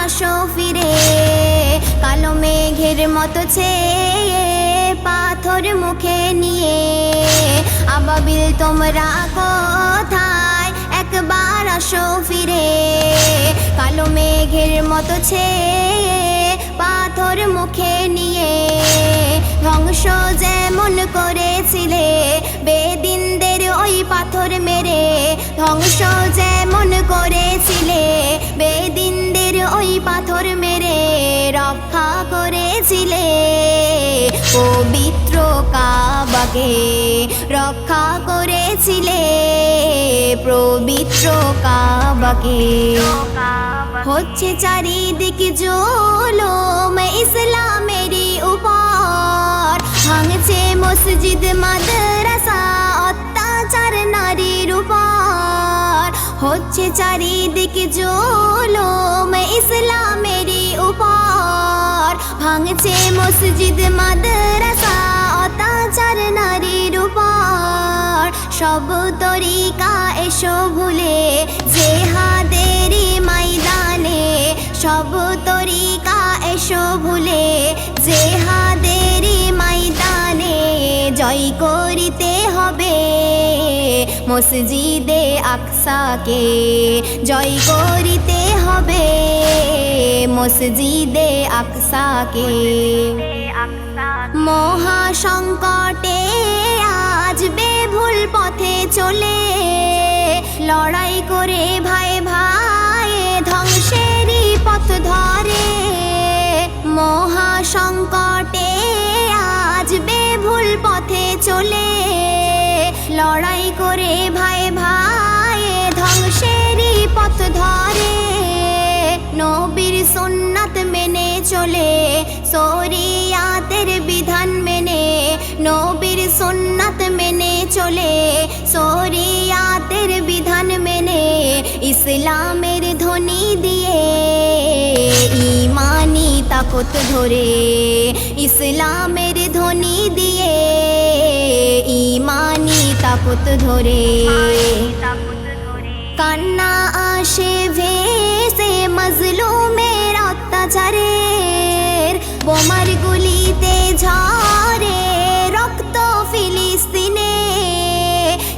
আসো ফিরে, কালো মেঘের মতো ছেয়ে পাথর মুখে নিয়ে। আবাবিল তোমরা কোথায়, একবার আসো ফিরে, কালো মেঘের মতো ছেয়ে পাথর মুখে নিয়ে। ধ্বংস যেমন করেছিলে বেদিনদের ওই পাথর মেরে, ধ্বংস যেমন করেছিলে বেদিনদের ওই পাথর মেরে, রক্ষা করেছিলে পবিত্র কাবাকে, রক্ষা করেছিলে পবিত্র কাবাকে। হচ্ছে চারিদিক জুলুম ইসলামেরই উপর, ভাঙছে মসজিদ মাদ্রাসা অত্যাচার নারীর উপর। হচ্ছে চারিদিক জুলুম ইসলামেরই উপর, ভাঙছে মসজিদ মাদ্রাসা অত্যাচার নারীর উপর। সব তরিকা এসো ভুলে জেহাদেরই ময়দানে, সব তরিকা এসো ভুলে জেহাদেরই ময়দানে। জয় করিতে হবে মসজিদে আকসাকে, জয় করিতে হবে মসজিদে আকসাকে। মহাসংকটে আজ বেভুল পথে চলে, লড়াই করে ভাই ভাই ধ্বংসেরই পথ ধরে। মহাসংকটে আজ বেভুল পথে চলে, লড়াই করে ভাই ভাই ধ্বংসেরই পথ ধরে। নবীর সুন্নাত মেনে চলে শরিয়াতের বিধান মেনে, নবীর সুন্নাত মেনে চলে শরিয়াতের বিধান মেনে। ইসলামের ধ্বনি দিয়ে ইমানি তাকত ধরে, ইসলামের ধ্বনি দিয়ে ইমানি তাকত ধরে। কান্না আসে ভেসে মজলুমের অত্যাচারের, বোমার গুলিতে ঝরে রক্ত ফিলিস্তিনে।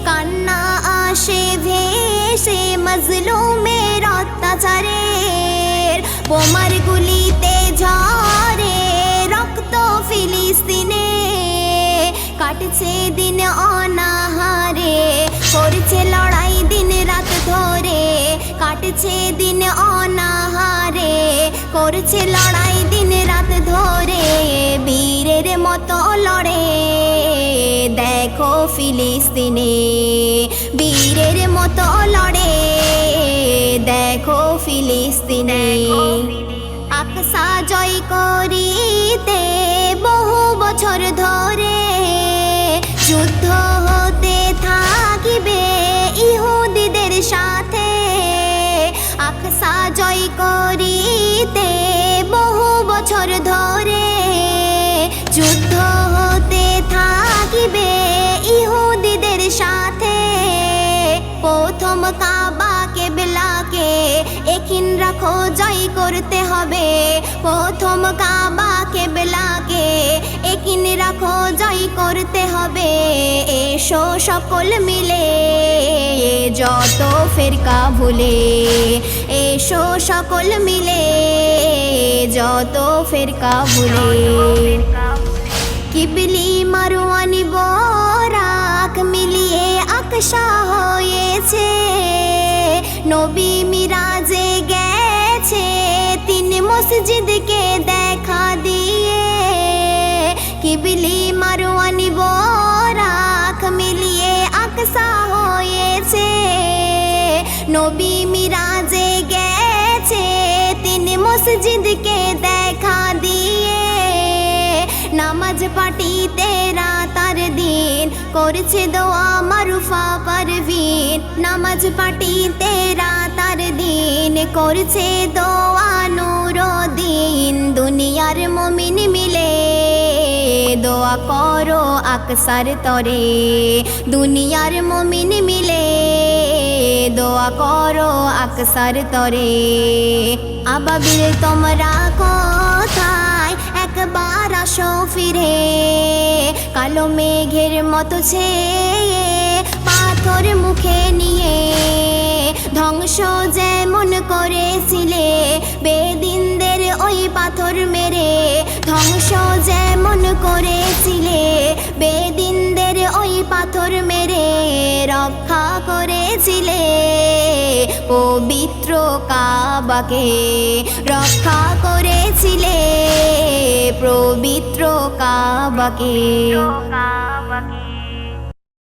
কান্না আসে ভেসে মজলুমের অত্যাচারের, বোমার গুলিতে ঝরে রক্ত ফিলিস্তিনে। কাটছে দিন অনাহারে, করছে লড়াই দিন রাত ধরে। কাটছে দিন অনাহারে, করছে লড়াই দিন রাত ধরে। বীরের মতো লড়ে দেখো ফিলিস্তিনে, বীরের মতো লড়ে দেখো ফিলিস্তিনে। আকসা জয় করিতে বহু বছর ধরে, যুদ্ধ হতে থাকিবে ইহুদিদের সাথে। আকসা জয় করিতে বহু বছর ধরে, যুদ্ধ হতে থাকিবে ইহুদিদের সাথে। প্রথম কাবা কেবলাকে একিন রাখো জয় করতে হবে, প্রথম কাবা কেবলাকে একিন রাখো জয় করতে হবে। এসো সকল মিলে যত ফেরকা ভুলে, এসো সকল মিলে যত ফেরকা ভুলে। কিবলি মারওয়ানি বরাক মিলিয়ে আকসা হয়েছে, নবী মিরাজে গেছে তিন মসজিদকে দেখা দিয়ে। কিবলি মারওয়ানি বরাক মিলিয়ে আকসা হয়েছে, নবী মিরাজে গেছে তিন মসজিদকে দেখা দিয়ে। নামাজ পাটিতে রাতার দিন করছে দোয়া মারুফা পারভিন, নামাজ পাটিতে রাতার দিন করছে দোয়া নুরুদ্দিন। দুনিয়ার মুমিন মিলে দোয়া করো আকসার তরে, দুনিয়ার মুমিন মিলে দোয়া করো আকসার তরে। আবাবিল তোমরা কোথায় একবার আসো ফিরে, কালো মেঘের মতো ছেয়ে পাথর মুখে নিয়ে। ধ্বংস যেমন করেছিলে বেদিনদের ওই পাথর মেরে, ধ্বংস যেমন করেছিলে বেদিনদের ওই পাথর মেরে, রক্ষা করেছিলে পবিত্র কাবাকে, রক্ষা করেছিলে পবিত্র কাবাকে।